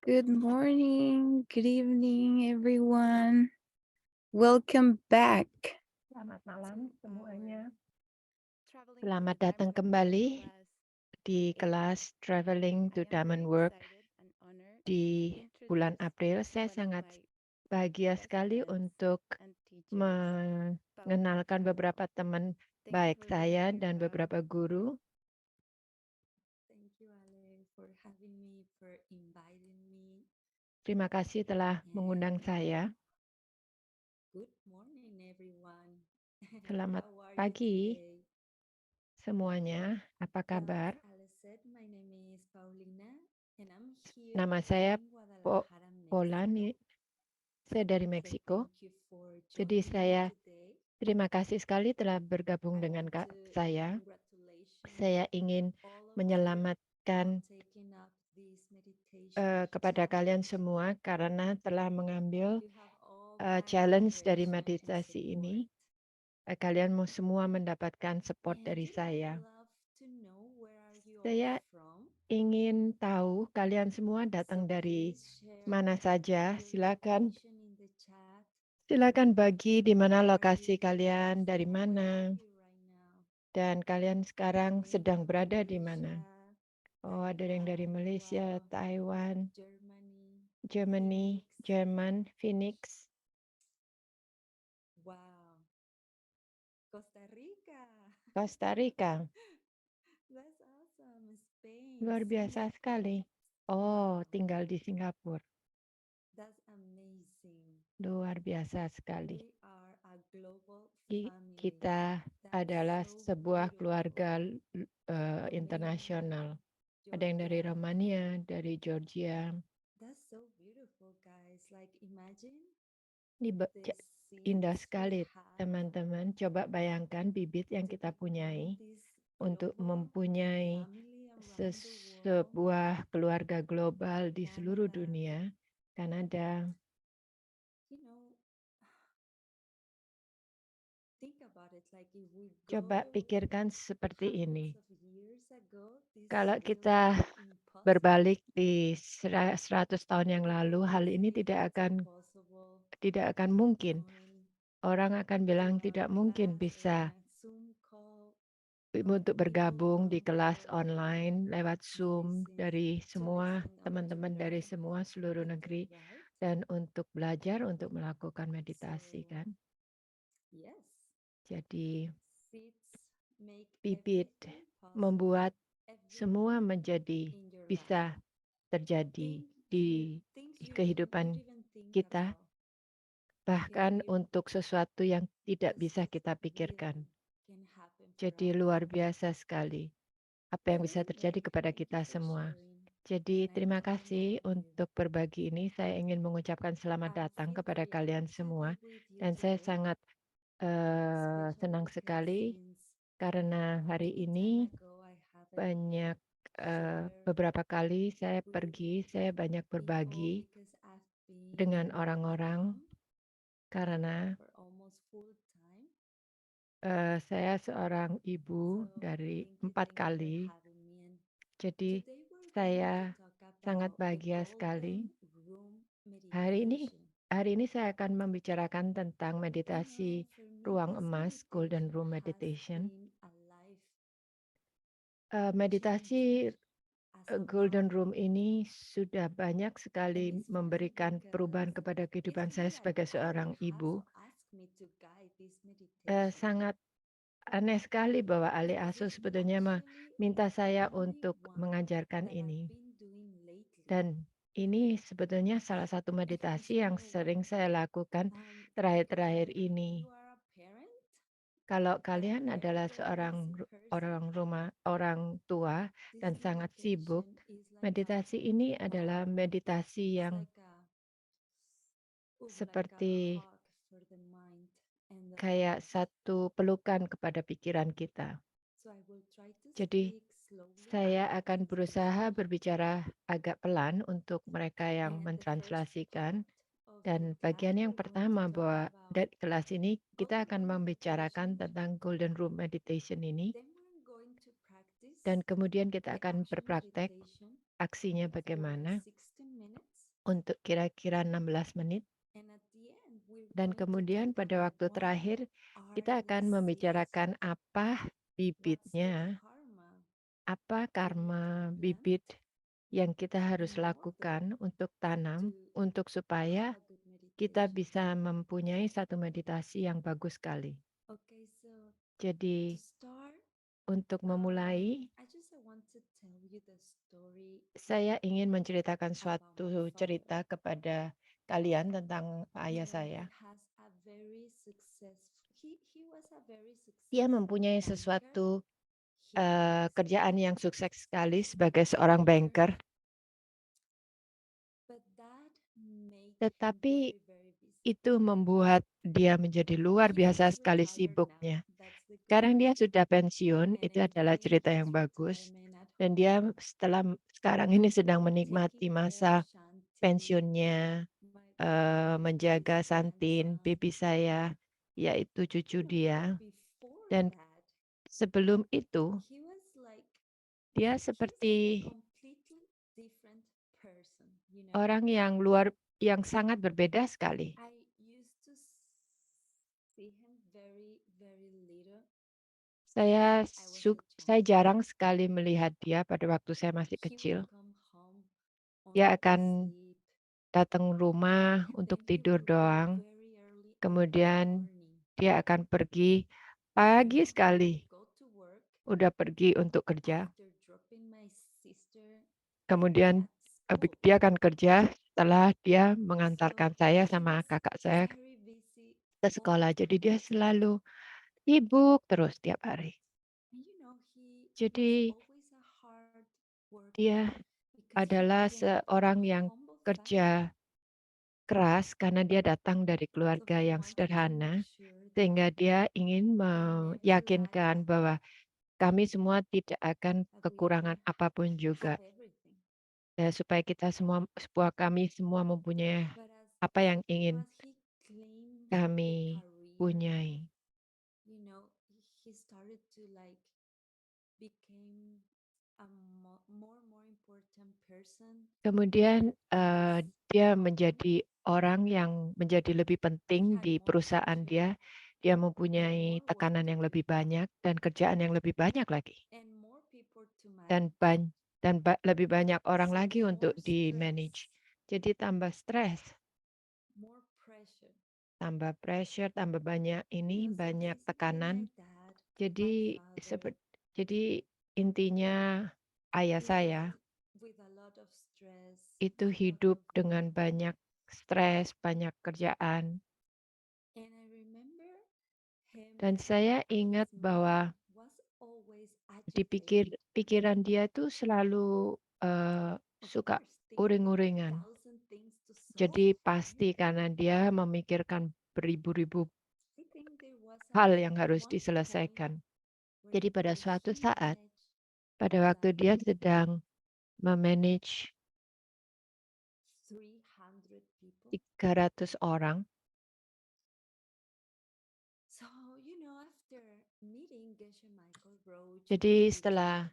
Good morning, good evening, everyone. Welcome back. Selamat malam semuanya. Selamat datang kembali di kelas Traveling to Diamond Work di bulan April. Saya sangat bahagia sekali untuk mengenalkan beberapa teman baik saya dan beberapa guru. Terima kasih telah mengundang saya. Selamat pagi semuanya. Apa kabar? Nama saya Polani. Saya dari Meksiko. Jadi saya terima kasih sekali telah bergabung dengan saya. Saya ingin menyelamatkan kepada kalian semua karena telah mengambil challenge dari meditasi ini. Kalian semua mendapatkan support dari saya. Saya ingin tahu kalian semua datang dari mana saja. Silakan bagi di mana lokasi kalian, dari mana, dan kalian sekarang sedang berada di mana. Oh, ada yang dari Malaysia, Taiwan, Germany, Jerman, Phoenix. Costa Rica. Luar biasa sekali. Oh, tinggal di Singapura. Luar biasa sekali. Kita adalah sebuah keluarga internasional. Ada yang dari Romania, dari Georgia. Ini indah sekali, teman-teman. Coba bayangkan bibit yang kita punyai untuk mempunyai sebuah keluarga global di seluruh dunia. Kanada. Coba pikirkan seperti ini. Kalau kita berbalik di 100 tahun yang lalu, hal ini tidak akan mungkin. Orang akan bilang tidak mungkin bisa untuk bergabung di kelas online lewat Zoom dari semua teman-teman dari semua seluruh negeri dan untuk belajar untuk melakukan meditasi kan. Jadi bibit membuat semua menjadi bisa terjadi di kehidupan kita, bahkan untuk sesuatu yang tidak bisa kita pikirkan. Jadi luar biasa sekali apa yang bisa terjadi kepada kita semua. Jadi terima kasih untuk berbagi ini. Saya ingin mengucapkan selamat datang kepada kalian semua. Dan saya sangat senang sekali karena hari ini beberapa kali saya banyak berbagi dengan orang-orang karena saya seorang ibu dari 4 kali. Jadi saya sangat bahagia sekali. Hari ini saya akan membicarakan tentang meditasi ruang emas, Golden Room Meditation. Meditasi Golden Room ini sudah banyak sekali memberikan perubahan kepada kehidupan saya sebagai seorang ibu. Sangat aneh sekali bahwa ahli asuh sebetulnya meminta saya untuk mengajarkan ini. Dan ini sebetulnya salah satu meditasi yang sering saya lakukan terakhir-terakhir ini. Kalau kalian adalah orang tua dan sangat sibuk, meditasi ini adalah meditasi yang seperti kayak satu pelukan kepada pikiran kita. Jadi saya akan berusaha berbicara agak pelan untuk mereka yang mentranslasikan. Dan bagian yang pertama bahwa dari kelas ini kita akan membicarakan tentang Golden Room Meditation ini. Dan kemudian kita akan berpraktek aksinya bagaimana. untuk kira-kira 16 menit dan kemudian pada waktu terakhir kita akan membicarakan apa bibitnya, apa karma bibit yang kita harus lakukan untuk tanam, untuk supaya kita bisa mempunyai satu meditasi yang bagus sekali. Jadi untuk memulai, saya ingin menceritakan suatu cerita kepada kalian tentang ayah saya. Dia mempunyai sesuatu kerjaan yang sukses sekali sebagai seorang banker, tetapi itu membuat dia menjadi luar biasa sekali sibuknya. Sekarang dia sudah pensiun, itu adalah cerita yang bagus. Dan dia sekarang ini sedang menikmati masa pensiunnya, menjaga Santin, baby saya, yaitu cucu dia. Dan sebelum itu, dia seperti orang yang sangat berbeda sekali. Saya jarang sekali melihat dia pada waktu saya masih kecil. Dia akan datang rumah untuk tidur doang, kemudian dia akan pergi pagi sekali, udah pergi untuk kerja. Kemudian dia akan kerja setelah dia mengantarkan saya sama kakak saya ke sekolah. Jadi dia selalu sibuk terus tiap hari. Jadi dia adalah seorang yang kerja keras karena dia datang dari keluarga yang sederhana, sehingga dia ingin meyakinkan bahwa kami semua tidak akan kekurangan apapun juga. Ya, supaya kami semua mempunyai apa yang ingin kami punyai. Kemudian dia menjadi orang yang menjadi lebih penting di perusahaan dia. Dia mempunyai tekanan yang lebih banyak dan kerjaan yang lebih banyak lagi. Dan lebih banyak orang lagi untuk di-manage. Jadi tambah stres, tambah pressure, tambah banyak tekanan. Jadi intinya ayah saya itu hidup dengan banyak stres, banyak kerjaan. Dan saya ingat bahwa di pikiran dia itu selalu suka uring-uringan. Jadi pasti karena dia memikirkan beribu-ribu hal yang harus diselesaikan. Jadi pada suatu saat, pada waktu dia sedang memanage 300 orang, jadi setelah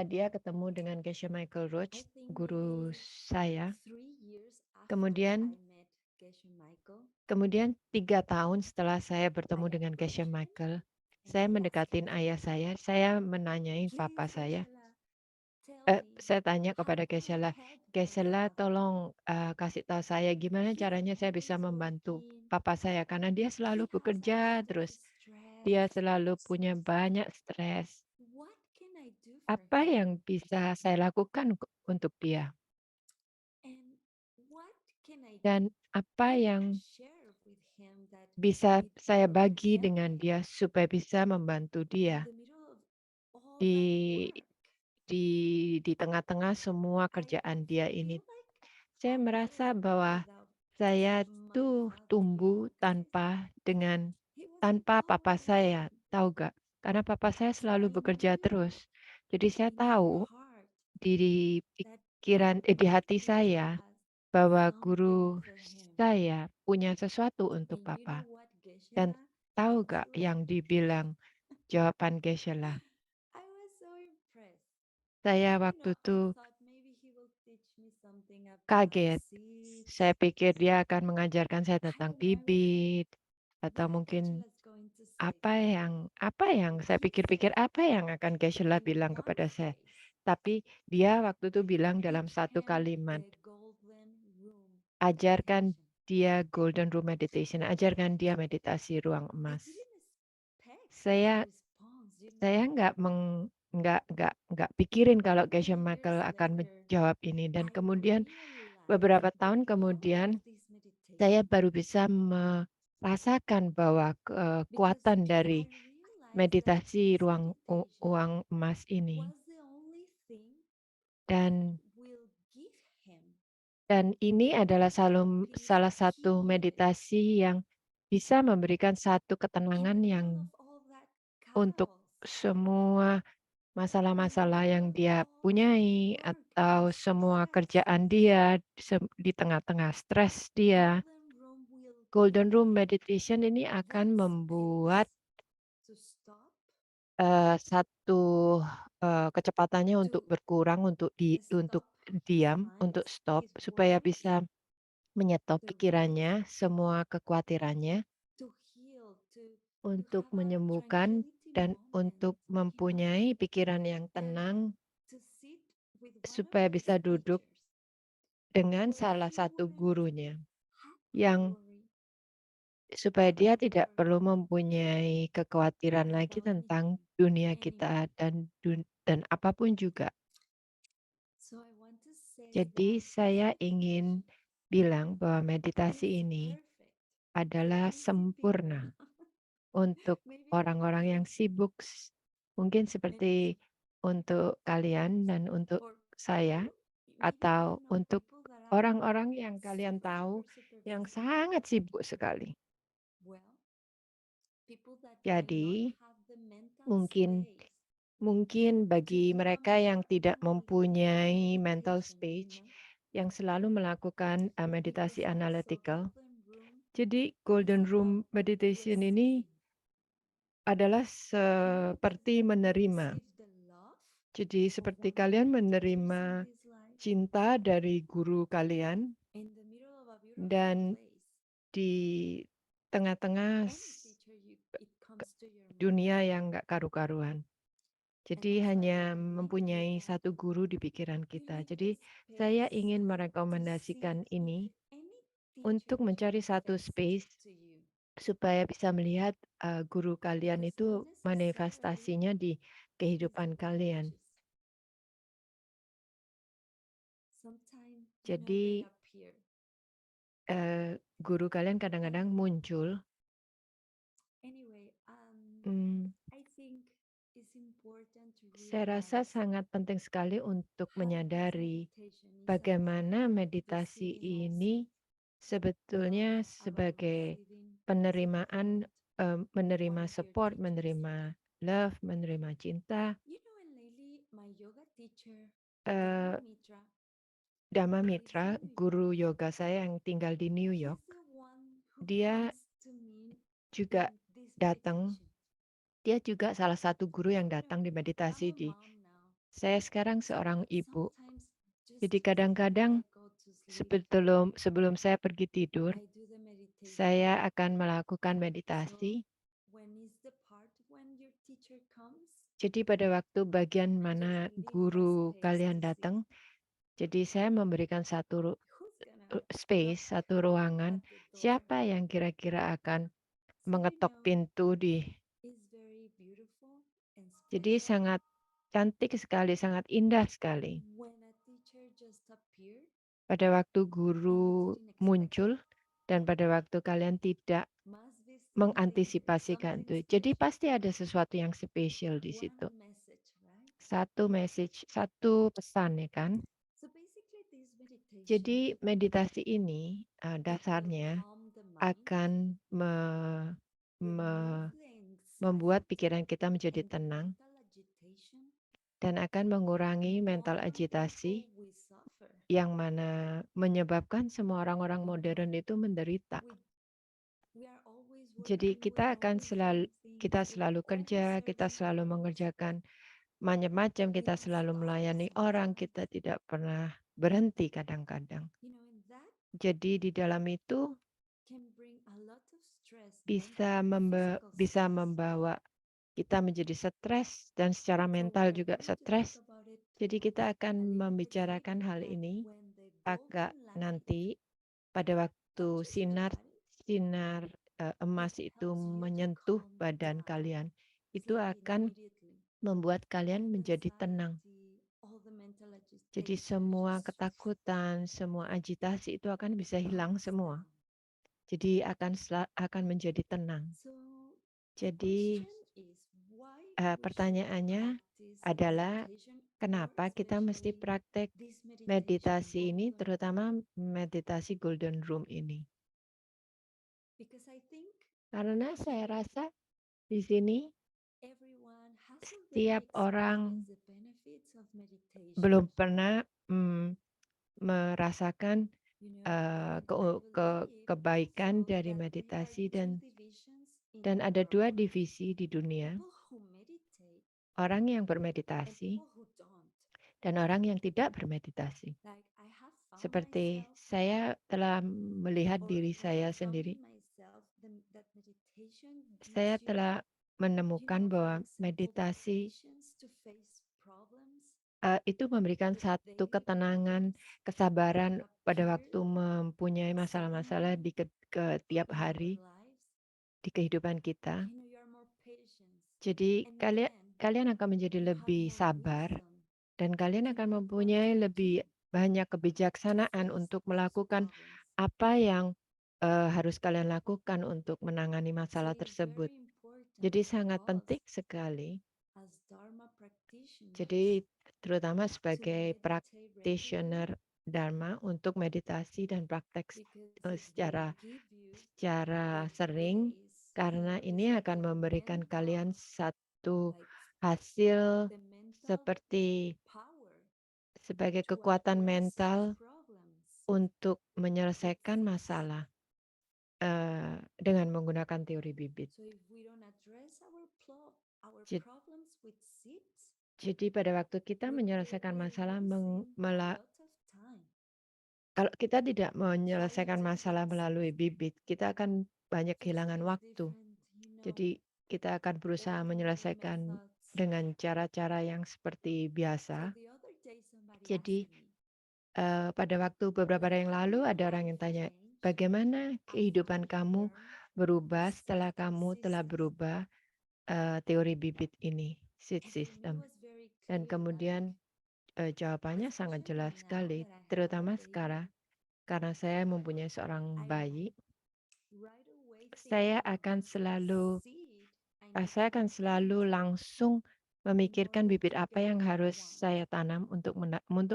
dia ketemu dengan Geshe Michael Roach, guru saya, kemudian 3 tahun setelah saya bertemu dengan Geshe Michael, saya mendekatin ayah saya menanyai papa saya. Saya tanya kepada Geshe-la, "Geshe-la tolong kasih tahu saya gimana caranya saya bisa membantu papa saya karena dia selalu bekerja terus, dia selalu punya banyak stres. Apa yang bisa saya lakukan untuk dia? Dan apa yang bisa saya bagi dengan dia supaya bisa membantu dia di di tengah-tengah semua kerjaan dia ini?" Saya merasa bahwa saya tuh tumbuh tanpa papa saya, tahu gak? Karena papa saya selalu bekerja terus. Jadi saya tahu di hati saya bahwa guru saya punya sesuatu untuk papa. Dan tahu gak yang dibilang jawaban Geshe-la? Saya waktu itu kaget. Saya pikir dia akan mengajarkan saya tentang bibit, atau mungkin apa yang saya pikir-pikir apa yang akan Geshe-la bilang kepada saya. Tapi dia waktu itu bilang dalam satu kalimat, ajarkan dia Golden Room Meditation, ajarkan dia meditasi ruang emas. Saya saya nggak pikirin kalau Geshe Michael akan menjawab ini, dan kemudian beberapa tahun kemudian saya baru bisa merasakan bahwa kekuatan dari meditasi uang emas ini. Dan ini adalah salah satu meditasi yang bisa memberikan satu ketenangan yang untuk semua masalah-masalah yang dia punyai atau semua kerjaan dia di tengah-tengah stres dia. Golden Room Meditation ini akan membuat satu kecepatannya untuk berkurang, untuk diam, untuk stop, supaya bisa menyetop pikirannya, semua kekhawatirannya, untuk menyembuhkan dan untuk mempunyai pikiran yang tenang, supaya bisa duduk dengan salah satu gurunya, yang supaya dia tidak perlu mempunyai kekhawatiran lagi tentang dunia kita dan apapun juga. Jadi saya ingin bilang bahwa meditasi ini adalah sempurna untuk orang-orang yang sibuk, mungkin seperti untuk kalian dan untuk saya, atau untuk orang-orang yang kalian tahu yang sangat sibuk sekali. Jadi mungkin mungkin bagi mereka yang tidak mempunyai mental space, yang selalu melakukan meditasi analytical, jadi Golden Room Meditation ini adalah seperti menerima. Jadi seperti kalian menerima cinta dari guru kalian, dan di tengah-tengah dunia yang nggak karu-karuan. Jadi hanya mempunyai satu guru di pikiran kita. Jadi saya ingin merekomendasikan ini untuk mencari satu space supaya bisa melihat guru kalian itu manifestasinya di kehidupan kalian. Jadi guru kalian kadang-kadang muncul. Hmm, saya rasa sangat penting sekali untuk menyadari bagaimana meditasi ini sebetulnya sebagai penerimaan, menerima support, menerima love, menerima cinta. Dhamma Mitra, guru yoga saya yang tinggal di New York, dia juga datang. Dia juga salah satu guru yang datang di meditasi di. Saya sekarang seorang ibu. Jadi kadang-kadang sebelum saya pergi tidur, saya akan melakukan meditasi. Jadi pada waktu bagian mana guru kalian datang, jadi saya memberikan satu space, satu ruangan, siapa yang kira-kira akan mengetok pintu di. Jadi sangat cantik sekali, sangat indah sekali. Pada waktu guru muncul dan pada waktu kalian tidak mengantisipasikan itu. Jadi pasti ada sesuatu yang spesial di situ. Satu message, satu pesan, ya kan? Jadi meditasi ini dasarnya akan membuat pikiran kita menjadi tenang dan akan mengurangi mental agitasi yang mana menyebabkan semua orang-orang modern itu menderita. Jadi kita selalu kerja, kita selalu mengerjakan macam-macam, kita selalu melayani orang, kita tidak pernah berhenti kadang-kadang. Jadi di dalam itu bisa membawa kita menjadi stres dan secara mental juga stres. Jadi kita akan membicarakan hal ini agak nanti pada waktu sinar sinar emas itu menyentuh badan kalian, itu akan membuat kalian menjadi tenang. Jadi semua ketakutan, semua agitasi itu akan bisa hilang semua. Jadi akan menjadi tenang. Jadi pertanyaannya adalah kenapa kita mesti praktek meditasi ini, terutama meditasi Golden Room ini? Karena saya rasa di sini setiap orang belum pernah merasakan kebaikan dari meditasi, dan ada dua divisi di dunia, orang yang bermeditasi dan orang yang tidak bermeditasi. Seperti saya telah melihat diri saya sendiri, saya telah menemukan bahwa meditasi itu memberikan satu ketenangan, kesabaran pada waktu mempunyai masalah-masalah di tiap hari di kehidupan kita. Jadi kalian akan menjadi lebih sabar dan kalian akan mempunyai lebih banyak kebijaksanaan untuk melakukan apa yang harus kalian lakukan untuk menangani masalah tersebut. Jadi sangat penting sekali. Jadi terutama sebagai practitioner Dharma untuk meditasi dan praktek secara sering, karena ini akan memberikan kalian satu hasil seperti sebagai kekuatan mental untuk menyelesaikan masalah dengan menggunakan teori bibit. Jadi pada waktu kita menyelesaikan masalah, kalau kita tidak menyelesaikan masalah melalui bibit, kita akan banyak kehilangan waktu. Jadi kita akan berusaha menyelesaikan dengan cara-cara yang seperti biasa. Jadi pada waktu beberapa hari yang lalu ada orang yang tanya, bagaimana kehidupan kamu berubah setelah kamu telah berubah teori bibit ini, seed system. Dan kemudian jawabannya sangat jelas sekali, terutama sekarang karena saya mempunyai seorang bayi. Saya akan selalu langsung memikirkan bibit apa yang harus saya tanam untuk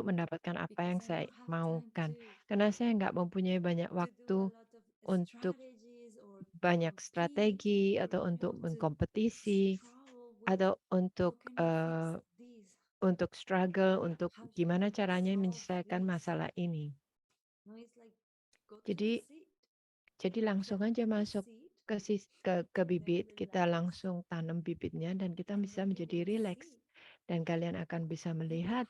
mendapatkan apa yang saya maukan. Karena saya nggak mempunyai banyak waktu untuk banyak strategi atau untuk berkompetisi atau untuk struggle, untuk gimana caranya menyelesaikan masalah ini. Jadi langsung aja masuk ke bibit, kita langsung tanam bibitnya dan kita bisa menjadi rileks. Dan kalian akan bisa melihat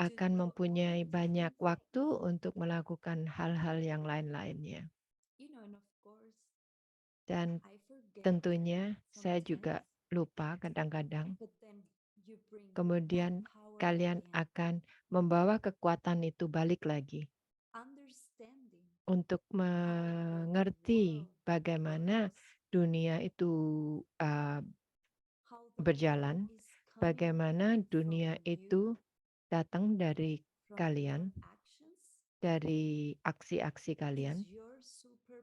akan mempunyai banyak waktu untuk melakukan hal-hal yang lain-lainnya. Dan tentunya saya juga lupa kadang-kadang. Kemudian kalian akan membawa kekuatan itu balik lagi untuk mengerti bagaimana dunia itu berjalan, bagaimana dunia itu datang dari kalian, dari aksi-aksi kalian.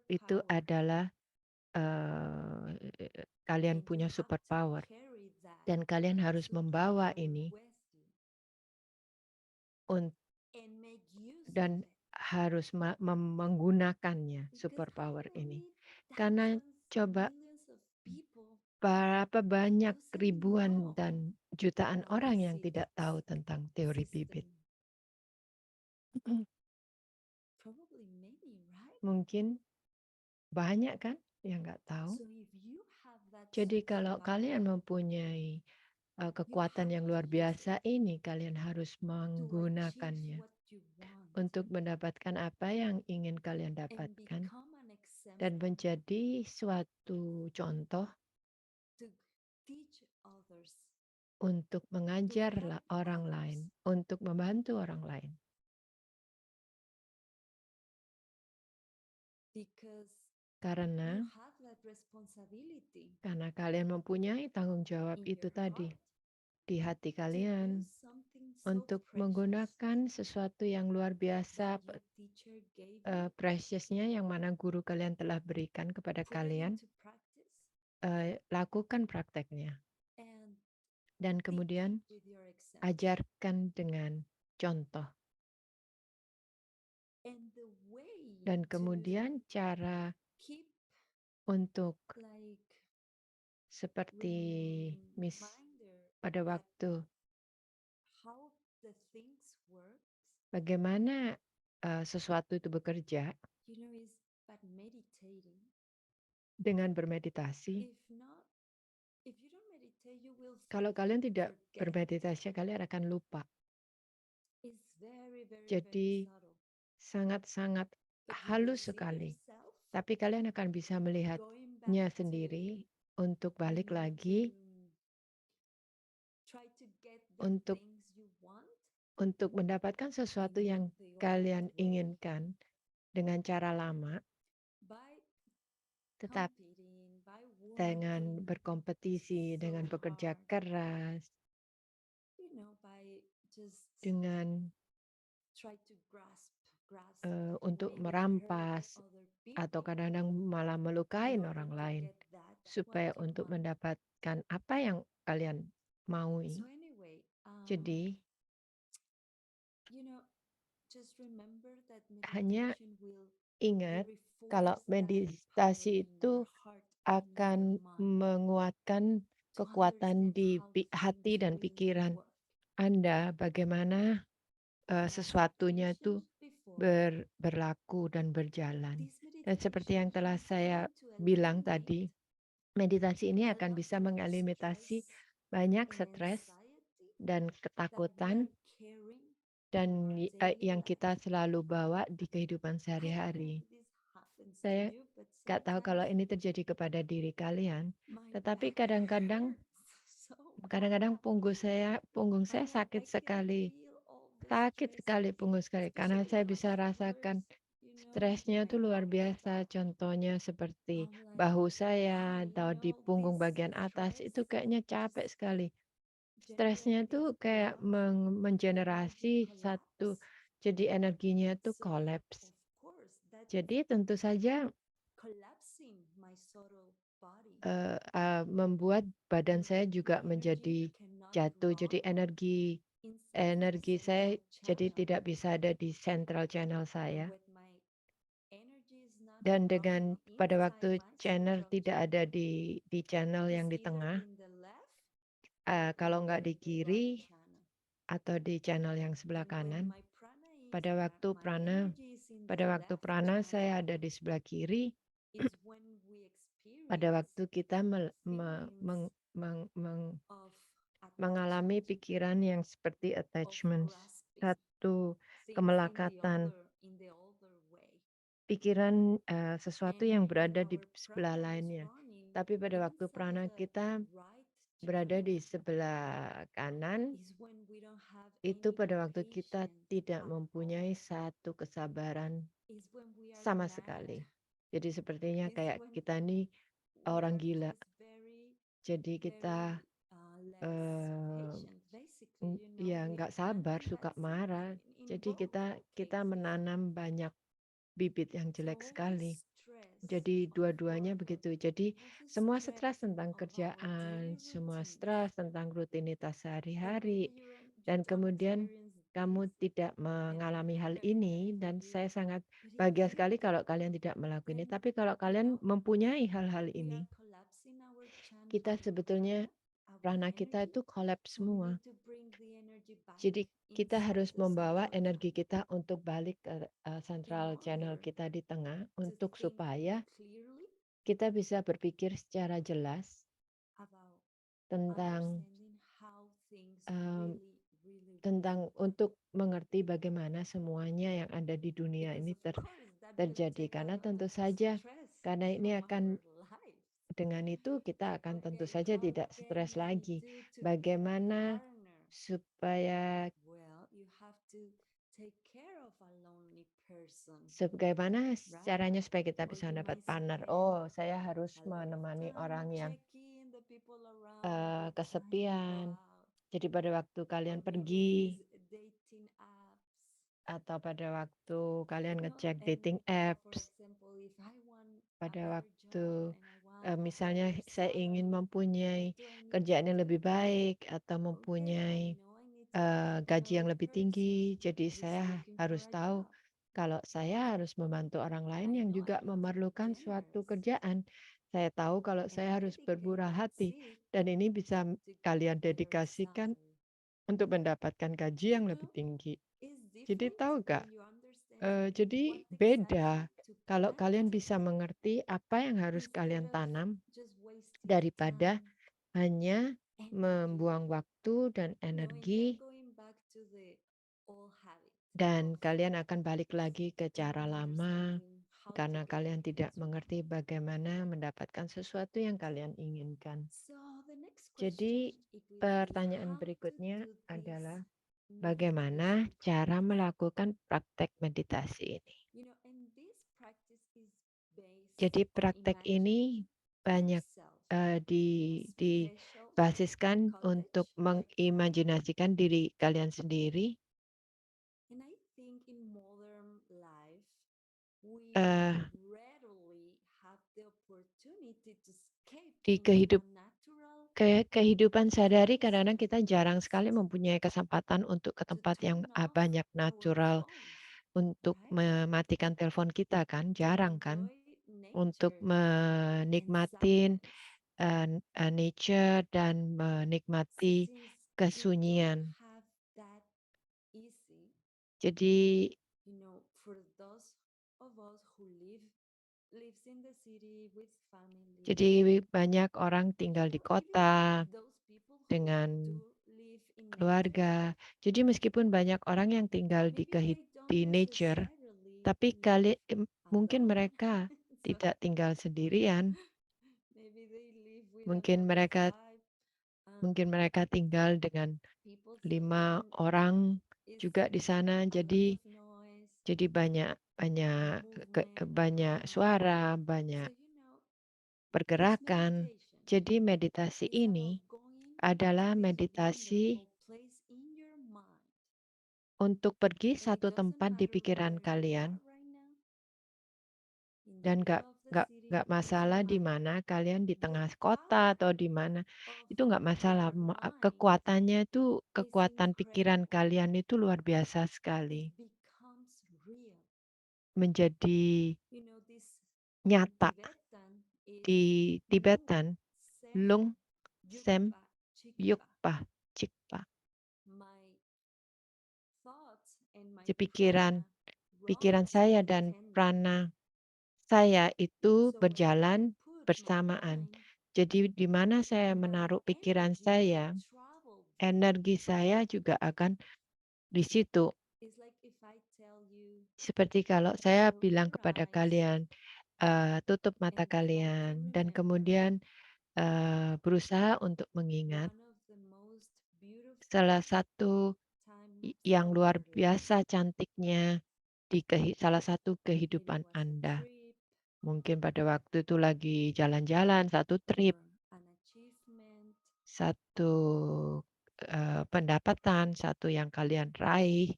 Itu adalah kalian punya superpower dan kalian harus membawa ini dan harus menggunakannya superpower ini. Karena coba berapa banyak ribuan dan jutaan orang yang tidak tahu tentang teori bibit. Mungkin banyak kan yang nggak tahu. Jadi kalau kalian mempunyai kekuatan yang luar biasa ini kalian harus menggunakannya untuk mendapatkan apa yang ingin kalian dapatkan dan menjadi suatu contoh untuk mengajar orang lain, untuk membantu orang lain. Karena kalian mempunyai tanggung jawab itu tadi di hati kalian untuk menggunakan sesuatu yang luar biasa, preciousnya yang mana guru kalian telah berikan kepada kalian, lakukan prakteknya. Dan kemudian ajarkan dengan contoh. Dan kemudian cara untuk seperti pada waktu bagaimana sesuatu itu bekerja dengan bermeditasi. Kalau kalian tidak bermeditasi, kalian akan lupa. Jadi sangat-sangat halus sekali. Tapi kalian akan bisa melihatnya sendiri untuk balik lagi untuk mendapatkan sesuatu yang kalian inginkan dengan cara lama, tetap dengan berkompetisi, dengan bekerja keras, dengan untuk merampas atau kadang-kadang malah melukai orang lain supaya untuk mendapatkan apa yang kalian maui. Jadi hanya ingat kalau meditasi itu akan menguatkan kekuatan di hati dan pikiran Anda, bagaimana sesuatunya itu berlaku dan berjalan. Dan seperti yang telah saya bilang tadi, meditasi ini akan bisa mengeliminasi banyak stres dan ketakutan dan yang kita selalu bawa di kehidupan sehari-hari. Saya nggak tahu kalau ini terjadi kepada diri kalian, tetapi kadang-kadang punggung saya sakit sekali punggung sekali karena saya bisa rasakan stresnya itu luar biasa. Contohnya seperti bahu saya atau di punggung bagian atas itu kayaknya capek sekali. Stresnya itu kayak mengenerasi satu, jadi energinya itu kolaps. Jadi tentu saja membuat badan saya juga menjadi jatuh. Jadi energi saya jadi tidak bisa ada di central channel saya. Dan dengan pada waktu channel tidak ada di channel yang di tengah, kalau nggak di kiri atau di channel yang sebelah kanan, pada waktu prana saya ada di sebelah kiri. Pada waktu kita mengalami pikiran yang seperti attachment, satu kemelekatan, pikiran sesuatu yang berada di sebelah lainnya. Tapi pada waktu prana kita berada di sebelah kanan, itu pada waktu kita tidak mempunyai satu kesabaran sama sekali. Jadi sepertinya kayak kita nih orang gila. Jadi kita ya nggak sabar, suka marah. Jadi kita menanam banyak bibit yang jelek sekali. Jadi dua-duanya begitu. Jadi semua stres tentang kerjaan, semua stres tentang rutinitas sehari-hari, dan kemudian kamu tidak mengalami hal ini, dan saya sangat bahagia sekali kalau kalian tidak melakukan ini. Tapi kalau kalian mempunyai hal-hal ini, kita sebetulnya prana kita itu kolaps semua. Jadi kita harus membawa energi kita untuk balik ke central channel kita di tengah untuk supaya kita bisa berpikir secara jelas tentang mmm, tentang untuk mengerti bagaimana semuanya yang ada di dunia ini terjadi. Karena tentu saja, karena ini akan dengan itu kita akan tentu saja tidak stres lagi. Bagaimana supaya caranya supaya kita bisa mendapat partner? Oh, saya harus menemani orang yang kesepian. Jadi pada waktu kalian pergi atau pada waktu kalian ngecek dating apps, pada waktu, misalnya saya ingin mempunyai kerjaan yang lebih baik atau mempunyai, gaji yang lebih tinggi. Jadi saya harus tahu kalau saya harus membantu orang lain yang juga memerlukan suatu kerjaan. Saya tahu kalau saya harus bermurah hati dan ini bisa kalian dedikasikan untuk mendapatkan gaji yang lebih tinggi. Jadi tahu nggak, jadi beda kalau kalian bisa mengerti apa yang harus kalian tanam daripada hanya membuang waktu dan energi dan kalian akan balik lagi ke cara lama karena kalian tidak mengerti bagaimana mendapatkan sesuatu yang kalian inginkan. Jadi pertanyaan berikutnya adalah bagaimana cara melakukan praktek meditasi ini? Jadi praktek ini banyak dibasiskan untuk mengimajinasikan diri kalian sendiri eh, di kehidupan sehari-hari. Kadang-kadang kita jarang sekali mempunyai kesempatan untuk ke tempat yang banyak natural untuk mematikan telepon kita kan, jarang kan? Untuk menikmatin, nature dan menikmati kesunyian. Jadi banyak orang tinggal di kota dengan keluarga. Jadi meskipun banyak orang yang tinggal di nature, tapi mungkin mereka tidak tinggal sendirian. Mungkin mereka tinggal dengan 5 orang juga di sana. Jadi banyak banyak banyak suara, banyak pergerakan. Jadi meditasi ini adalah meditasi untuk pergi satu tempat di pikiran kalian dan nggak masalah di mana kalian di tengah kota atau di mana, itu nggak masalah. Kekuatannya itu kekuatan pikiran kalian itu luar biasa sekali. Menjadi nyata di Tibetan, Lung Sem Yukpa Cikpa. Pikiran saya dan prana saya itu berjalan bersamaan. Jadi di mana saya menaruh pikiran saya, energi saya juga akan di situ. Seperti kalau saya bilang kepada kalian, tutup mata kalian dan kemudian berusaha untuk mengingat salah satu yang luar biasa cantiknya di salah satu kehidupan Anda. Mungkin pada waktu itu lagi jalan-jalan, satu trip, satu pendapatan, satu yang kalian raih,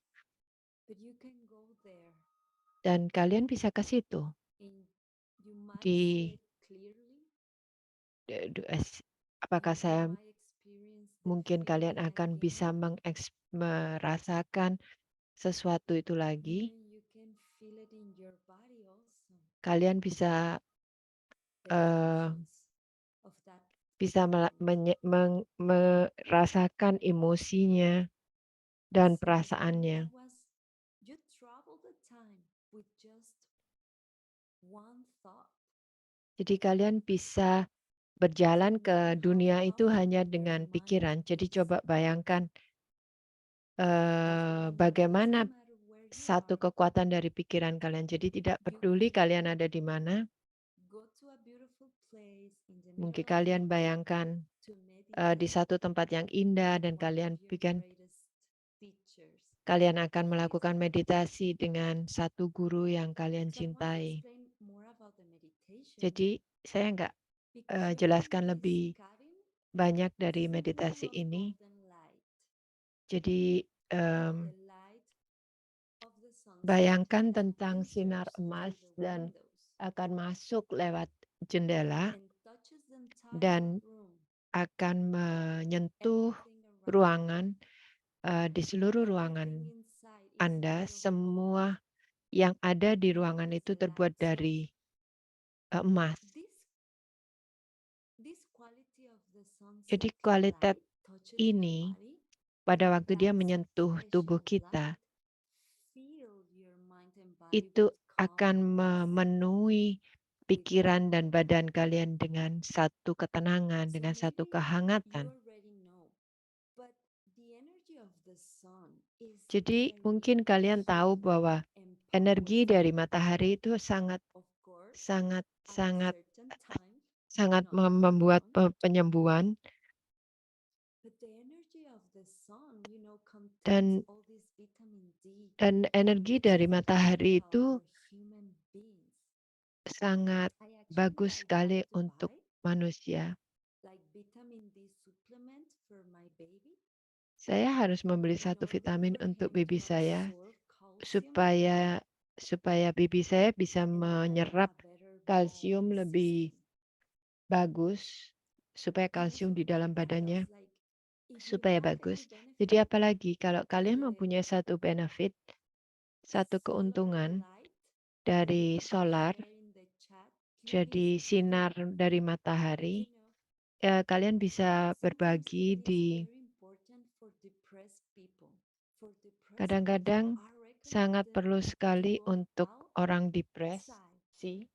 dan kalian bisa ke situ. Di apakah saya mungkin kalian akan bisa merasakan sesuatu itu lagi? Kalian bisa merasakan emosinya dan perasaannya. Jadi kalian bisa berjalan ke dunia itu hanya dengan pikiran. Jadi coba bayangkan, bagaimana satu kekuatan dari pikiran kalian. Jadi tidak peduli kalian ada di mana, mungkin kalian bayangkan, di satu tempat yang indah dan kalian akan melakukan meditasi dengan satu guru yang kalian cintai. Jadi saya nggak, jelaskan lebih banyak dari meditasi ini. Jadi, bayangkan tentang sinar emas dan akan masuk lewat jendela dan akan menyentuh ruangan, di seluruh ruangan Anda, semua yang ada di ruangan itu terbuat dari, emas. Jadi kualitas ini pada waktu dia menyentuh tubuh kita, itu akan memenuhi pikiran dan badan kalian dengan satu ketenangan, dengan satu kehangatan. Jadi mungkin kalian tahu bahwa energi dari matahari itu sangat sangat sangat sangat membuat penyembuhan dan energi dari matahari itu sangat bagus sekali untuk manusia. Saya harus membeli satu vitamin untuk bibi saya supaya supaya bibi saya bisa menyerap kalsium lebih bagus, supaya kalsium di dalam badannya supaya bagus. Jadi apalagi kalau kalian mempunyai satu benefit, satu keuntungan dari solar, jadi sinar dari matahari, kalian bisa berbagi di kadang-kadang sangat perlu sekali untuk orang depresi.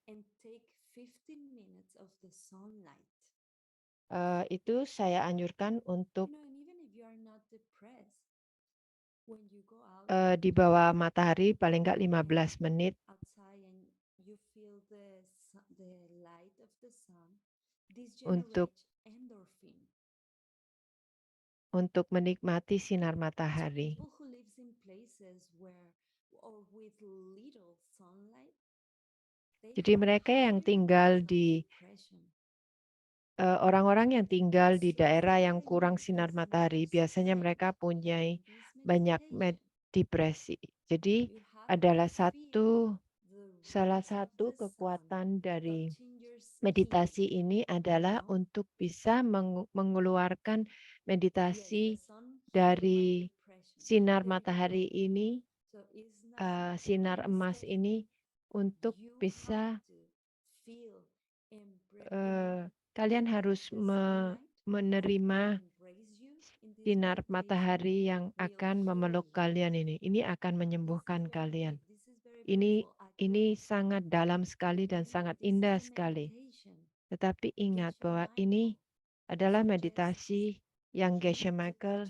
Itu saya anjurkan untuk di bawah matahari paling nggak 15 menit untuk menikmati sinar matahari. Jadi mereka yang tinggal di orang-orang yang tinggal di daerah yang kurang sinar matahari, biasanya mereka punya banyak depresi. Jadi adalah salah satu kekuatan dari meditasi ini adalah untuk bisa mengeluarkan meditasi dari sinar matahari ini, sinar emas ini untuk bisa kalian harus menerima sinar matahari yang akan memeluk kalian ini. Ini akan menyembuhkan kalian. Ini sangat dalam sekali dan sangat indah sekali. Tetapi ingat bahwa ini adalah meditasi yang Geshe Michael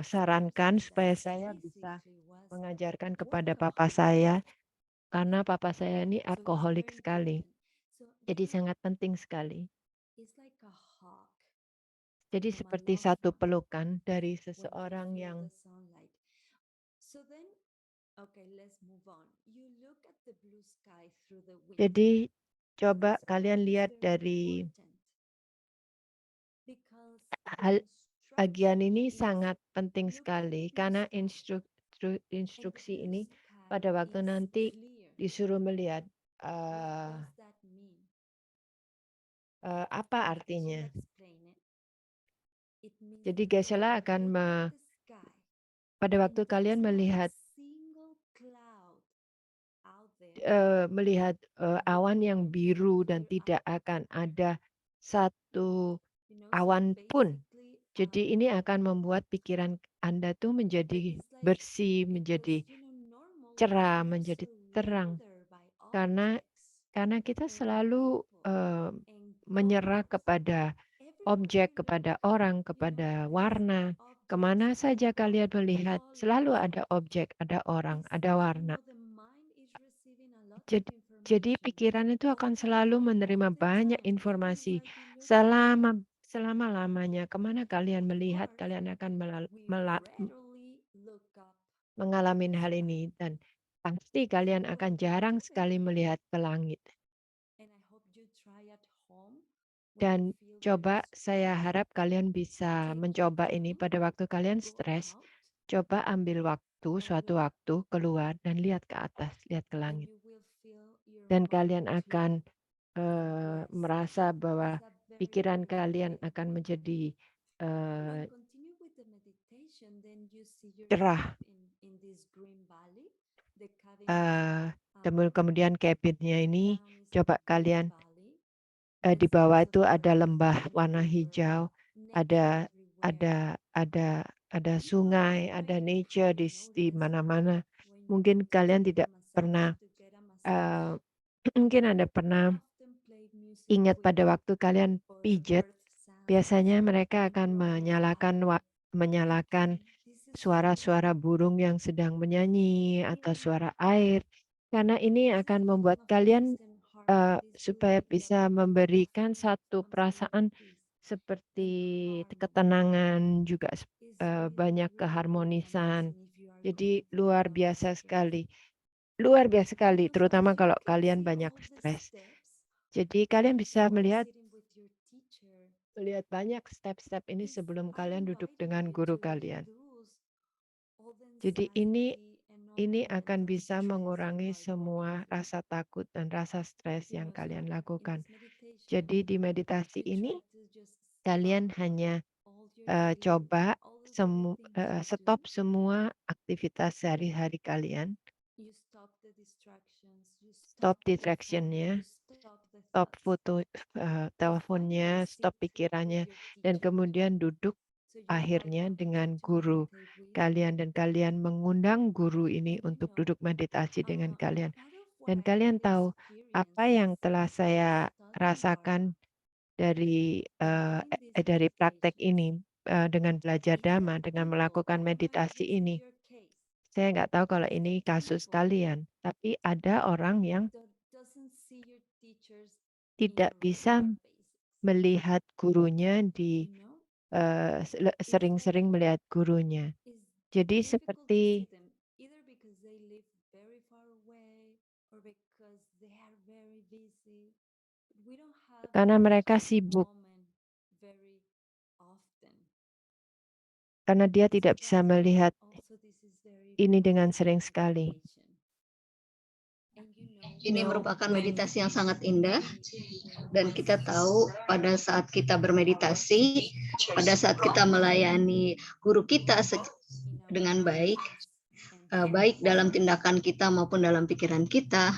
sarankan supaya saya bisa mengajarkan kepada papa saya, karena papa saya ini alkoholik sekali. Jadi sangat penting sekali. Jadi seperti satu pelukan dari seseorang yang jadi coba kalian lihat dari bagian ini sangat penting sekali karena instruksi ini pada waktu nanti disuruh melihat apa artinya. Jadi Geshe-la akan pada waktu kalian melihat awan yang biru dan tidak akan ada satu awan pun. Jadi ini akan membuat pikiran Anda tuh menjadi bersih, menjadi cerah, menjadi terang. Karena Karena kita selalu, menyerah kepada objek, kepada orang, kepada warna. Kemana saja kalian melihat, selalu ada objek, ada orang, ada warna. Jad jadi pikiran itu akan selalu menerima banyak informasi selama-lamanya. Kemana kalian melihat, kalian akan mengalami hal ini dan pasti kalian akan jarang sekali melihat ke langit. Dan coba saya harap kalian bisa mencoba ini pada waktu kalian stres. Coba ambil waktu, suatu waktu keluar dan lihat ke atas, lihat ke langit. Dan kalian akan merasa bahwa pikiran kalian akan menjadi cerah. Dan kemudian cabin-nya ini coba kalian di bawah itu ada lembah warna hijau, ada ada ada ada sungai, ada nature di mana-mana. Mungkin kalian tidak pernah mungkin Anda pernah ingat pada waktu kalian pijat, biasanya mereka akan menyalakan suara-suara burung yang sedang menyanyi atau suara air, karena ini akan membuat kalian supaya bisa memberikan satu perasaan seperti ketenangan, juga banyak keharmonisan. Jadi luar biasa sekali, terutama kalau kalian banyak stres. Jadi kalian bisa melihat banyak step-step ini sebelum kalian duduk dengan guru kalian. Jadi ini akan bisa mengurangi semua rasa takut dan rasa stres yang kalian lakukan. Jadi di meditasi ini kalian hanya coba stop semua aktivitas sehari-hari kalian, stop distraction-nya, stop teleponnya, stop pikirannya, dan kemudian duduk akhirnya dengan guru kalian dan kalian mengundang guru ini untuk duduk meditasi dengan kalian. Dan kalian tahu apa yang telah saya rasakan dari praktek ini dengan belajar Dhamma, dengan melakukan meditasi ini. Saya nggak tahu kalau ini kasus kalian, tapi ada orang yang tidak bisa melihat gurunya sering-sering melihat gurunya. Jadi seperti karena mereka sibuk, karena dia tidak bisa melihat ini dengan sering sekali. Ini merupakan meditasi yang sangat indah dan kita tahu pada saat kita bermeditasi, pada saat kita melayani guru kita dengan baik, baik dalam tindakan kita maupun dalam pikiran kita.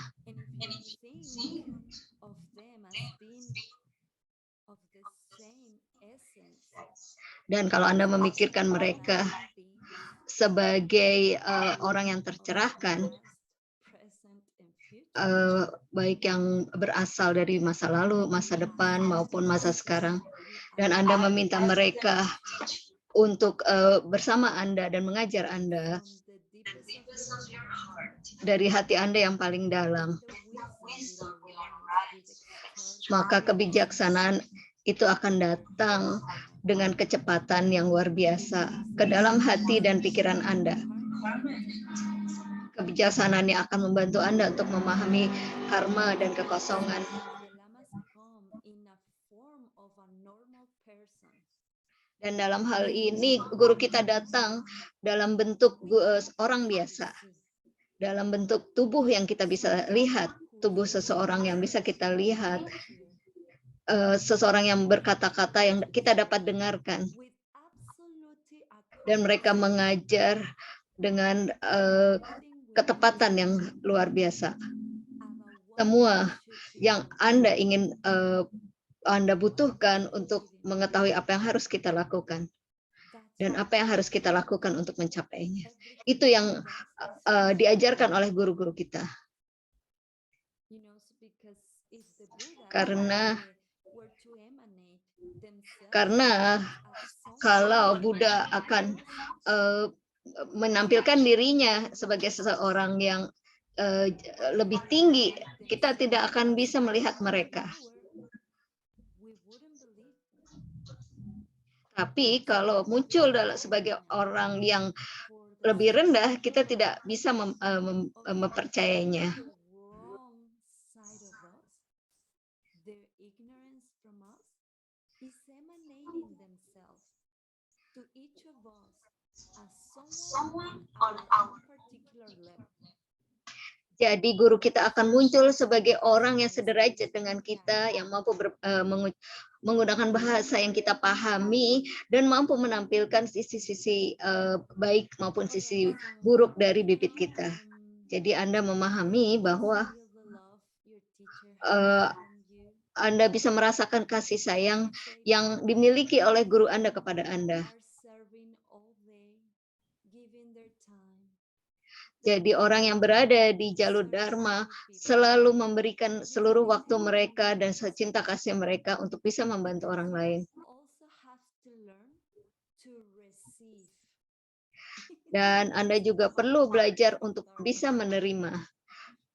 Dan kalau Anda memikirkan mereka sebagai orang yang tercerahkan, baik yang berasal dari masa lalu, masa depan, maupun masa sekarang. Dan Anda meminta mereka untuk bersama Anda dan mengajar Anda dari hati Anda yang paling dalam. Maka kebijaksanaan itu akan datang dengan kecepatan yang luar biasa ke dalam hati dan pikiran Anda. Kebijaksanaan yang akan membantu Anda untuk memahami karma dan kekosongan. Dan dalam hal ini guru kita datang dalam bentuk orang biasa, dalam bentuk tubuh yang kita bisa lihat, tubuh seseorang yang bisa kita lihat, seseorang yang berkata-kata yang kita dapat dengarkan. Dan mereka mengajar dengan ketepatan yang luar biasa. Semua yang Anda ingin Anda butuhkan untuk mengetahui apa yang harus kita lakukan dan apa yang harus kita lakukan untuk mencapainya. Itu yang diajarkan oleh guru-guru kita. Karena kalau Buddha akan menampilkan dirinya sebagai seseorang yang lebih tinggi, kita tidak akan bisa melihat mereka. Tapi kalau muncul sebagai orang yang lebih rendah, kita tidak bisa mempercayainya. Jadi guru kita akan muncul sebagai orang yang sederajat dengan kita, yang mampu menggunakan bahasa yang kita pahami dan mampu menampilkan sisi-sisi baik maupun sisi buruk dari bibit kita. Jadi Anda memahami bahwa Anda bisa merasakan kasih sayang yang dimiliki oleh guru Anda kepada Anda. Jadi orang yang berada di jalur Dharma selalu memberikan seluruh waktu mereka dan cinta kasih mereka untuk bisa membantu orang lain. Dan Anda juga perlu belajar untuk bisa menerima.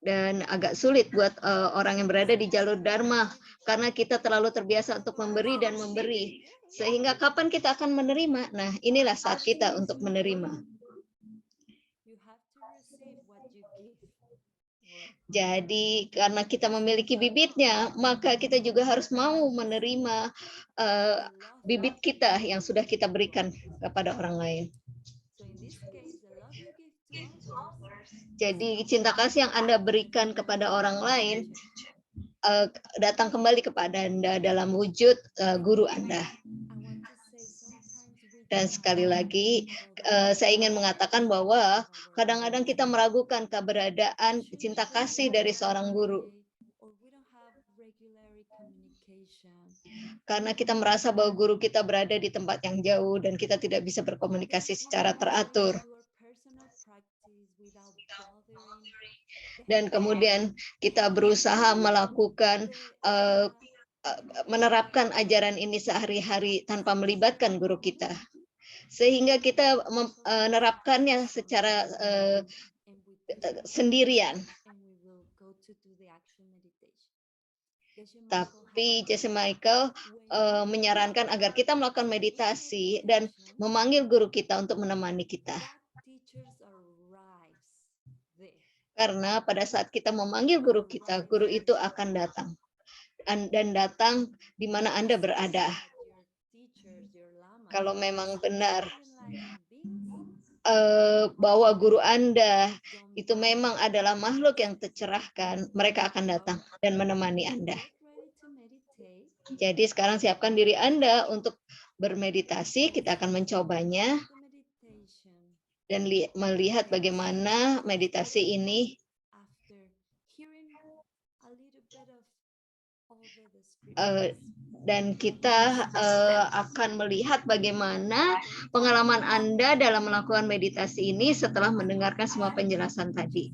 Dan agak sulit buat orang yang berada di jalur Dharma karena kita terlalu terbiasa untuk memberi dan memberi. Sehingga kapan kita akan menerima? Nah, inilah saat kita untuk menerima. Jadi karena kita memiliki bibitnya, maka kita juga harus mau menerima bibit kita yang sudah kita berikan kepada orang lain. Jadi cinta kasih yang Anda berikan kepada orang lain datang kembali kepada Anda dalam wujud guru Anda. Dan sekali lagi, saya ingin mengatakan bahwa kadang-kadang kita meragukan keberadaan cinta kasih dari seorang guru. Karena kita merasa bahwa guru kita berada di tempat yang jauh dan kita tidak bisa berkomunikasi secara teratur. Dan kemudian kita berusaha melakukan menerapkan ajaran ini sehari-hari tanpa melibatkan guru kita. Sehingga kita menerapkannya secara sendirian. Tapi Jesse Michael menyarankan agar kita melakukan meditasi dan memanggil guru kita untuk menemani kita. Karena pada saat kita memanggil guru kita, guru itu akan datang. Dan datang di mana Anda berada. Kalau memang benar bahwa guru Anda itu memang adalah makhluk yang tercerahkan, mereka akan datang dan menemani Anda. Jadi sekarang siapkan diri Anda untuk bermeditasi, kita akan mencobanya dan melihat bagaimana meditasi ini dan kita akan melihat bagaimana pengalaman Anda dalam melakukan meditasi ini setelah mendengarkan semua penjelasan tadi.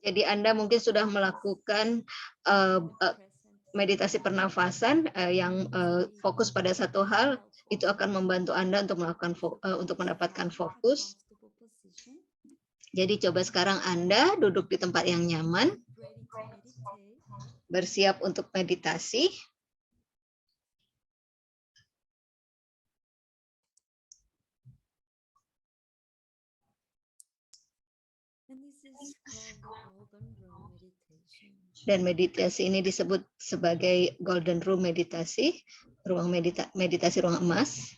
Jadi Anda mungkin sudah melakukan meditasi pernafasan yang fokus pada satu hal, itu akan membantu Anda untuk mendapatkan fokus. Jadi coba sekarang Anda duduk di tempat yang nyaman, bersiap untuk meditasi. Dan meditasi ini disebut sebagai Golden Room meditasi, ruang meditasi ruang emas.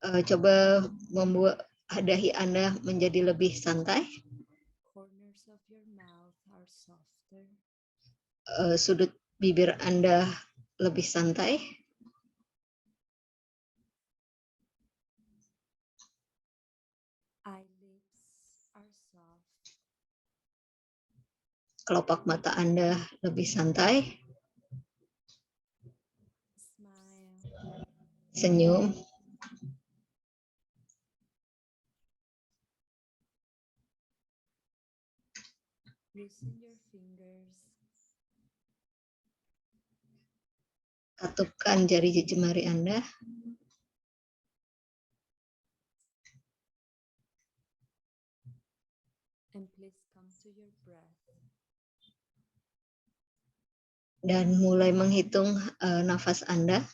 Coba membuat dahi Anda menjadi lebih santai. Sudut bibir Anda lebih santai. Kelopak mata Anda lebih santai. Senyum. Katupkan jari jemari Anda. Dan mulai menghitung nafas Anda.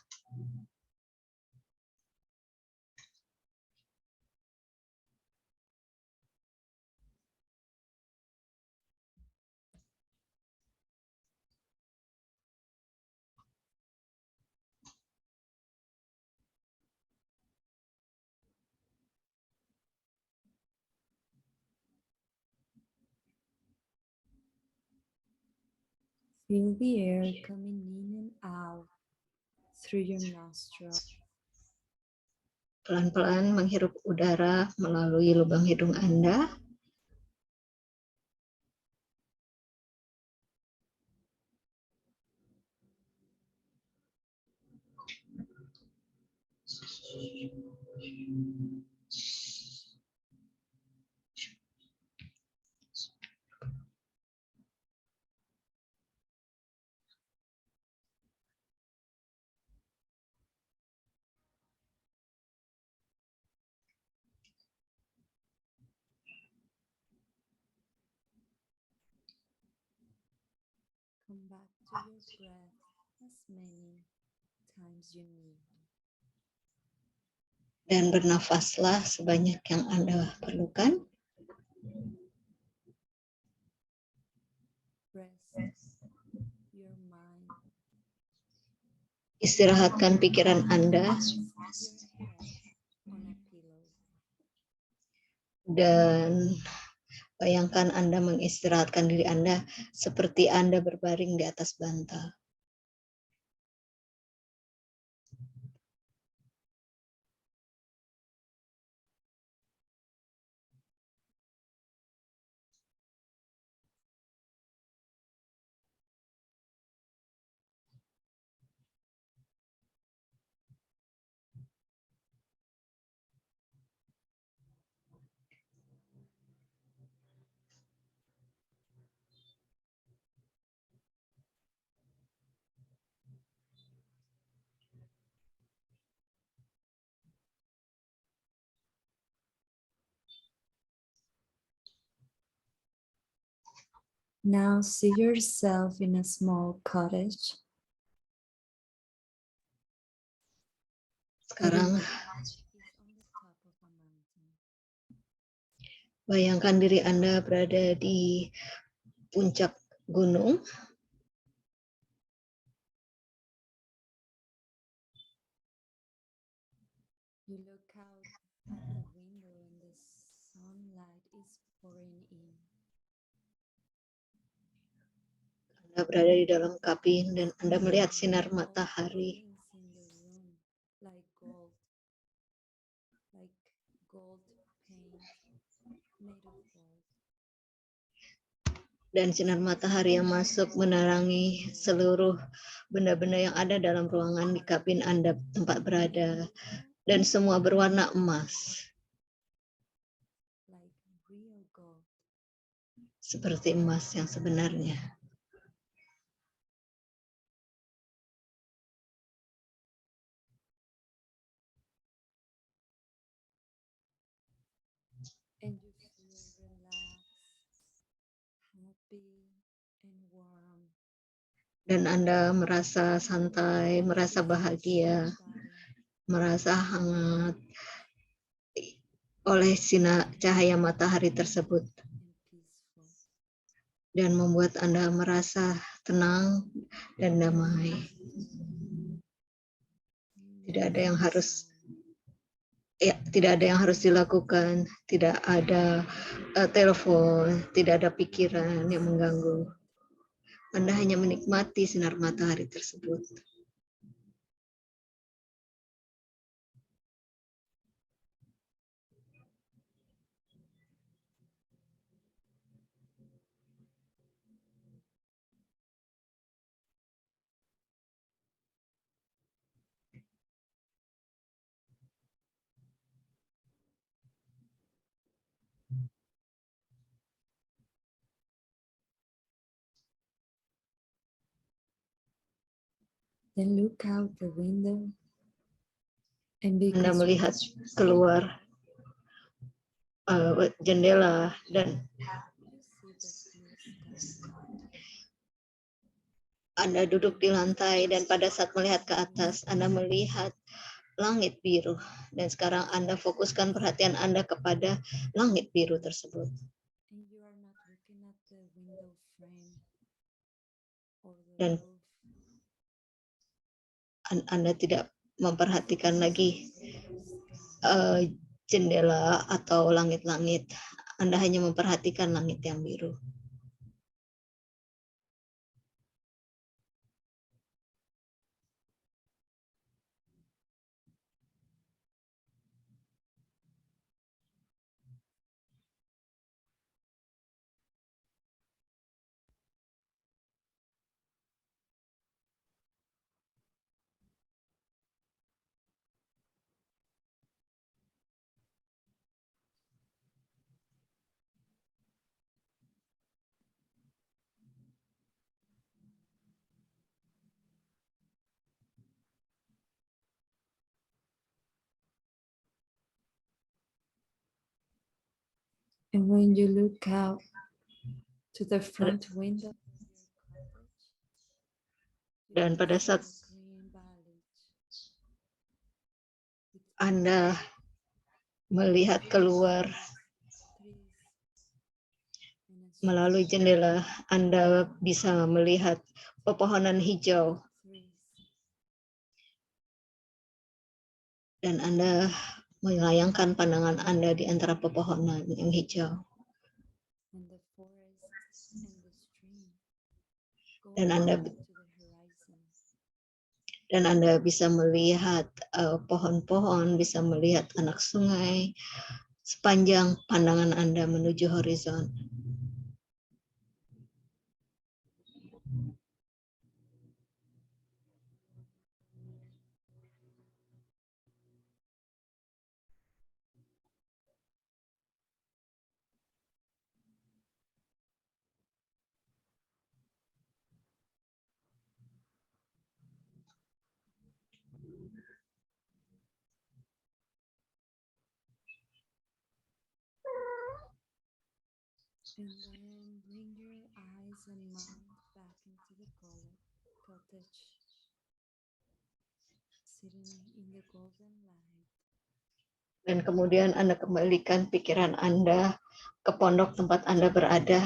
Feel the air coming in and out through your nostrils. Pelan-pelan menghirup udara melalui lubang hidung Anda. Come back to your breath as many times you need. Dan bernafaslah sebanyak yang Anda perlukan. Rest your mind. Istirahatkan pikiran Anda. Rest your head on a pillow. Dan bayangkan Anda mengistirahatkan diri Anda seperti Anda berbaring di atas bantal. Now see yourself in a small cottage. Sekarang Is on the top of a mountain. bayangkan diri Anda berada di puncak gunung. You look out at the window and the sunlight is pouring in. Anda berada di dalam kabin dan Anda melihat sinar All matahari. things in the room, like gold paint made of gold. Dan sinar matahari yang masuk menerangi seluruh benda-benda yang ada dalam ruangan di kabin Anda tempat berada. Dan semua berwarna emas. Like real gold. Seperti emas yang sebenarnya. And you feel relaxed, happy, and warm. Dan Anda merasa santai, merasa bahagia, merasa hangat oleh sinar cahaya matahari tersebut. And peaceful. Dan membuat Anda merasa tenang dan damai. Tidak ada yang harus dilakukan, tidak ada telepon, tidak ada pikiran yang mengganggu. Anda hanya menikmati sinar matahari tersebut. Then look out the window and Anda because melihat keluar jendela dan you see the blue sky. Anda duduk di lantai dan pada saat melihat ke atas, Anda melihat langit biru. Dan sekarang Anda fokuskan perhatian Anda kepada langit biru tersebut. And you are not looking at the window frame or the Dan roof. Anda tidak memperhatikan lagi Sky. jendela atau langit-langit. Anda hanya memperhatikan langit yang biru. And when you look out to the front window of your cottage, Dan pada saat Anda melihat keluar melalui jendela, Anda bisa melihat pepohonan hijau. Dan Anda melayangkan pandangan Anda di antara pepohonan yang hijau. Dan Anda bisa melihat pohon-pohon, bisa melihat anak sungai sepanjang pandangan Anda menuju horizon. And then bring your eyes and mind back into the cottage, sitting in the golden light. Dan kemudian Anda kembalikan pikiran Anda ke pondok tempat Anda berada,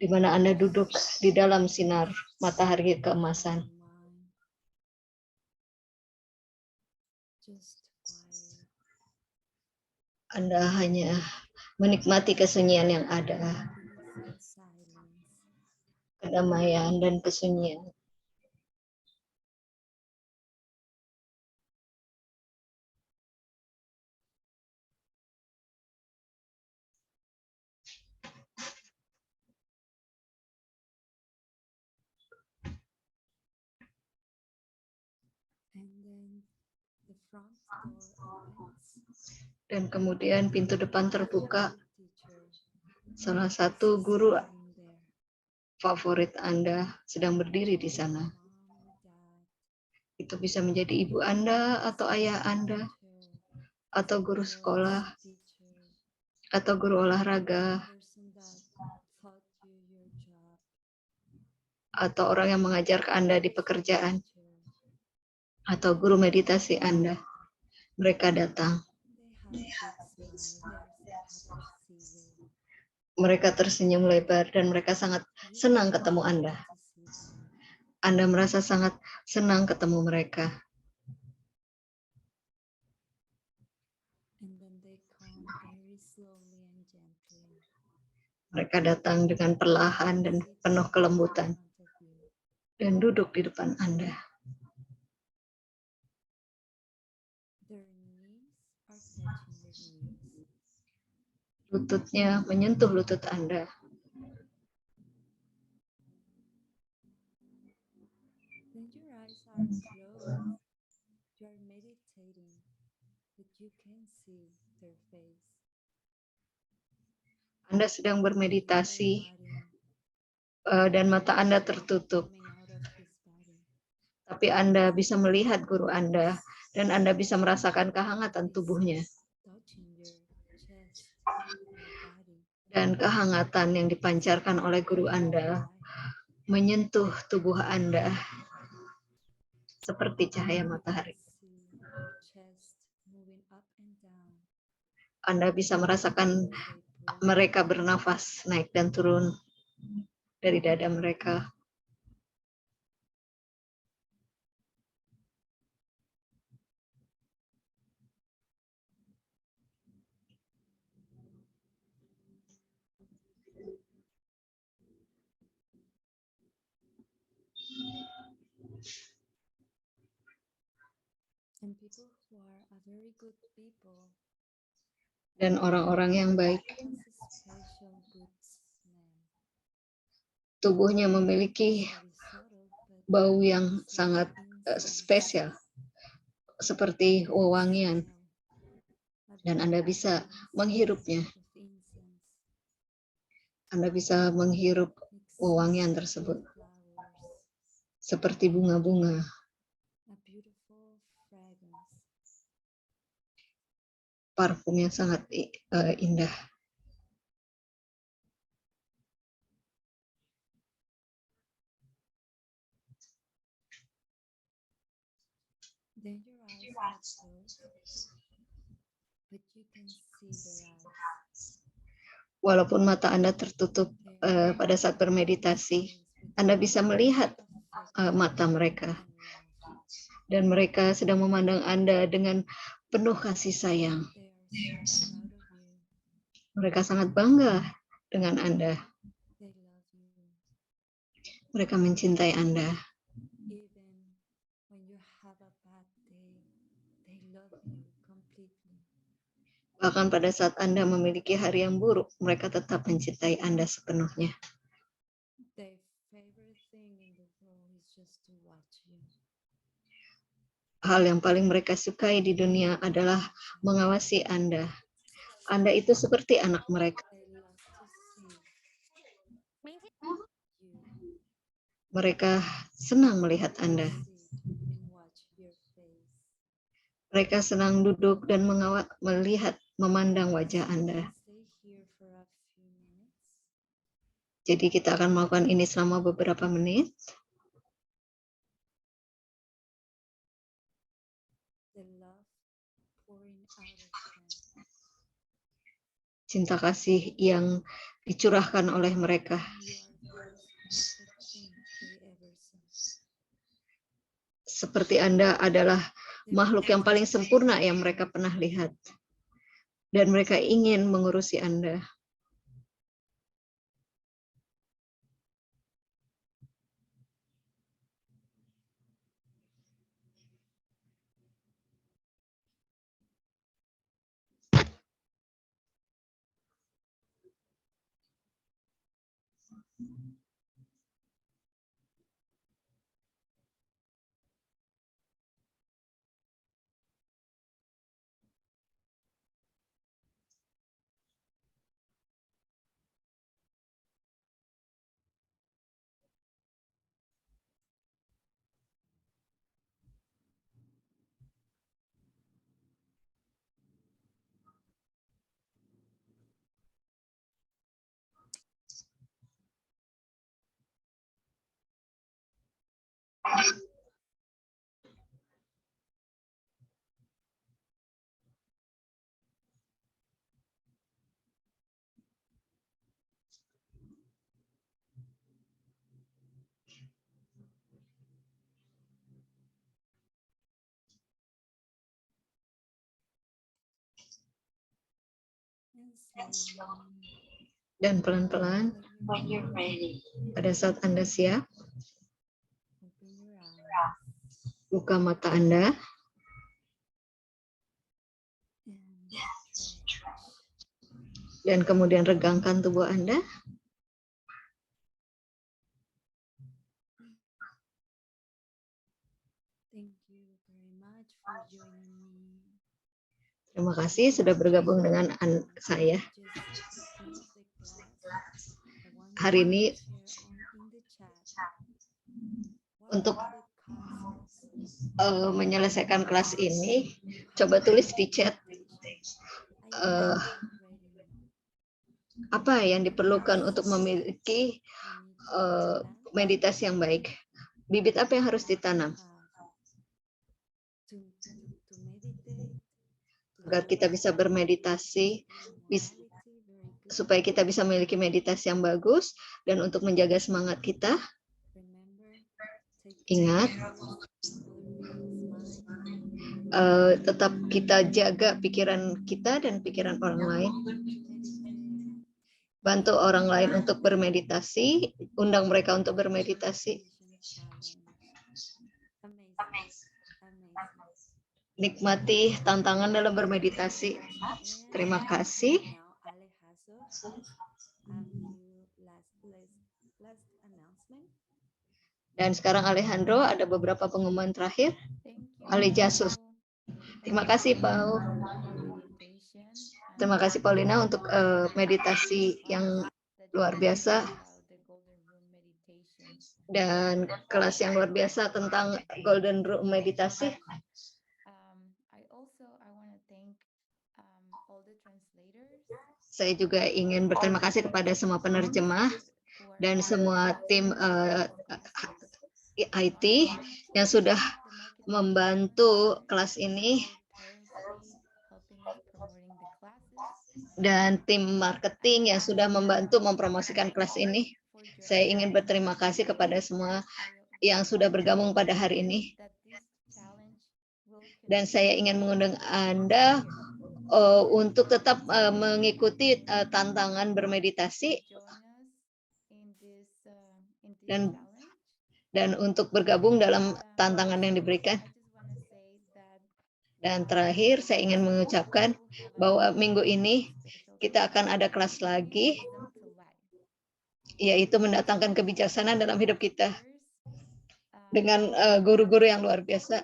di mana Anda duduk di dalam sinar matahari keemasan. Just quiet. Anda hanya menikmati kesunyian yang ada, kedamaian dan kesunyian. And then the front door opens. Dan kemudian pintu depan terbuka. Salah satu guru favorit Anda sedang berdiri di sana. Itu bisa menjadi ibu Anda atau ayah Anda, atau guru sekolah, atau guru olahraga, atau orang yang mengajar ke Anda di pekerjaan, atau guru meditasi Anda. Mereka datang. Mereka tersenyum lebar dan mereka sangat senang ketemu Anda. Anda merasa sangat senang ketemu mereka. Mereka datang dengan perlahan dan penuh kelembutan dan duduk di depan Anda. Lututnya menyentuh lutut Anda. Then your eyes are closed. You are meditating, but you can see their face. Anda sedang bermeditasi dan mata Anda tertutup. Tapi Anda bisa melihat guru Anda dan Anda bisa merasakan kehangatan tubuhnya. Dan kehangatan yang dipancarkan oleh guru Anda menyentuh tubuh Anda seperti cahaya matahari. Anda bisa merasakan mereka bernafas naik dan turun dari dada mereka. Dan orang-orang yang baik, tubuhnya memiliki bau yang sangat spesial, seperti wewangian, dan Anda bisa menghirupnya. Anda bisa menghirup wewangian tersebut, seperti bunga-bunga. Parfum yang sangat indah. Walaupun mata Anda tertutup pada saat bermeditasi, Anda bisa melihat mata mereka. Dan mereka sedang memandang Anda dengan penuh kasih sayang. Mereka sangat bangga dengan Anda. Mereka mencintai Anda. Bahkan pada saat Anda memiliki hari yang buruk, mereka tetap mencintai Anda sepenuhnya. Hal yang paling mereka sukai di dunia adalah mengawasi Anda. Anda itu seperti anak mereka. Mereka senang melihat Anda. Mereka senang duduk dan melihat, memandang wajah Anda. Jadi kita akan melakukan ini selama beberapa menit. Cinta kasih yang dicurahkan oleh mereka. Seperti Anda adalah makhluk yang paling sempurna yang mereka pernah lihat. Dan mereka ingin mengurusi Anda. Dan pelan-pelan, pada saat Anda siap, buka mata Anda. Dan kemudian regangkan tubuh Anda. Terima kasih sudah bergabung dengan saya. Hari ini untuk menyelesaikan kelas ini, coba tulis di chat I eh, am ready. apa yang diperlukan untuk memiliki We need to plant meditasi yang baik. Bibit apa yang harus ditanam to meditate, to agar kita bisa bermeditasi, morality, very good. supaya kita bisa memiliki meditasi yang bagus, dan untuk menjaga semangat kita, Remember, take ingat, tetap kita jaga pikiran kita dan pikiran orang lain. Bantu orang lain untuk bermeditasi, undang mereka untuk bermeditasi. Nikmati tantangan dalam bermeditasi. Terima kasih. Dan sekarang Alejandro, ada beberapa pengumuman terakhir. Ali Jasus. Terima kasih, Pau. Terima kasih, Paulina, untuk meditasi yang luar biasa. Dan kelas yang luar biasa tentang Golden Room Meditasi. Saya juga ingin berterima kasih kepada semua penerjemah dan semua tim IT yang sudah membantu kelas ini, dan tim marketing yang sudah membantu mempromosikan kelas ini. Saya ingin berterima kasih kepada semua yang sudah bergabung pada hari ini. Dan saya ingin mengundang Anda untuk tetap mengikuti tantangan bermeditasi dan untuk bergabung dalam tantangan yang diberikan. Dan terakhir, saya ingin mengucapkan bahwa minggu ini kita akan ada kelas lagi, yaitu mendatangkan kebijaksanaan dalam hidup kita dengan guru-guru yang luar biasa.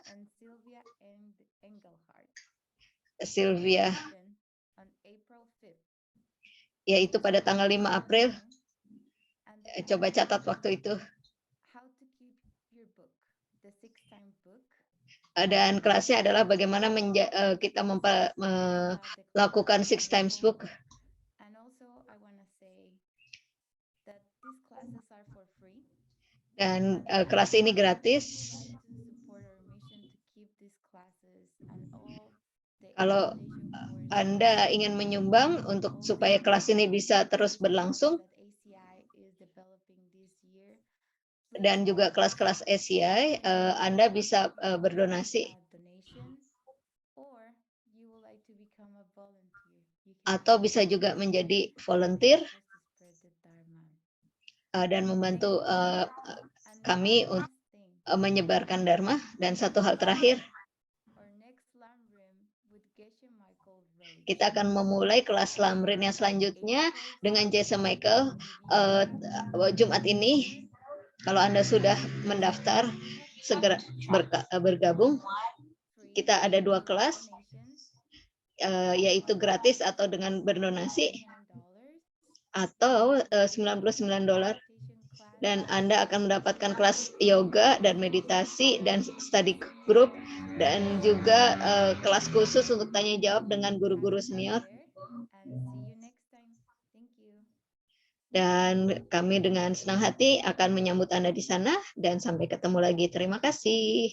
Sylvia, yaitu pada tanggal 5 April. Coba catat waktu itu. Dan kelasnya adalah bagaimana kita melakukan 6 times book. Dan kelas ini gratis. Kalau Anda ingin menyumbang untuk supaya kelas ini bisa terus berlangsung, dan juga kelas-kelas ACI, Anda bisa berdonasi. Atau bisa juga menjadi volunteer dan membantu kami untuk menyebarkan Dharma. Dan satu hal terakhir, kita akan memulai kelas Lamrin yang selanjutnya dengan Jesse Michael Jumat ini. Kalau Anda sudah mendaftar, segera bergabung. Kita ada 2 kelas, yaitu gratis atau dengan berdonasi, atau $99. Dan Anda akan mendapatkan kelas yoga dan meditasi dan study group, dan juga kelas khusus untuk tanya jawab dengan guru-guru senior. Dan kami dengan senang hati akan menyambut Anda di sana, dan sampai ketemu lagi. Terima kasih.